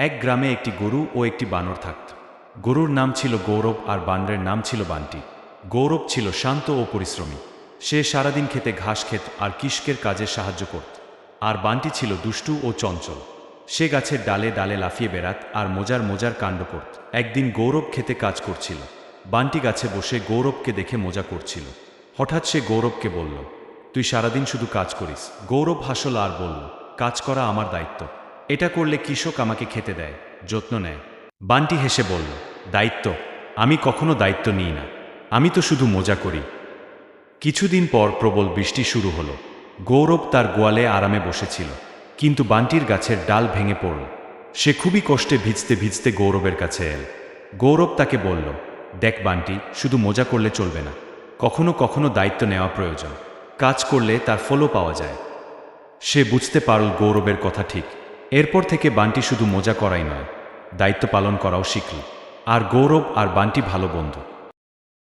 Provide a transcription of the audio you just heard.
এক গ্রামে একটি গরু ও একটি বানর থাকত। গরুর নাম ছিল গৌরব আর বানরের নাম ছিল বান্টি। গৌরব ছিল শান্ত ও পরিশ্রমী। সে সারাদিন খেতে ঘাস খেত আর কিষ্কের কাজে সাহায্য করত। আর বান্টি ছিল দুষ্টু ও চঞ্চল। সে গাছের ডালে ডালে লাফিয়ে বেড়াত আর মজার মজার কাণ্ড করত। একদিন গৌরব খেতে কাজ করছিল। বান্টি গাছে বসে গৌরবকে দেখে মজা করছিল। হঠাৎ সে গৌরবকে বলল, তুই সারাদিন শুধু কাজ করিস। গৌরব হাসল আর বলল, কাজ করা আমার দায়িত্ব। এটা করলে কৃষক আমাকে খেতে দেয়, যত্ন নেয়। বান্টি হেসে বলল, দায়িত্ব? আমি কখনো দায়িত্ব নিই না। আমি তো শুধু মজা করি। কিছুদিন পর প্রবল বৃষ্টি শুরু হলো। গৌরব তার গোয়ালে আরামে বসেছিল, কিন্তু বান্টির গাছের ডাল ভেঙে পড়ল। সে খুবই কষ্টে ভিজতে ভিজতে গৌরবের কাছে এল। গৌরব তাকে বলল, দেখ বান্টি, শুধু মজা করলে চলবে না। কখনো কখনো দায়িত্ব নেওয়া প্রয়োজন। কাজ করলে তার ফলও পাওয়া যায়। সে বুঝতে পারল গৌরবের কথা ঠিক। এরপর থেকে বান্টি শুধু মজা করাই নয়, দায়িত্ব পালন করাও শিখল। আর গৌরব আর বান্টি ভালো বন্ধু।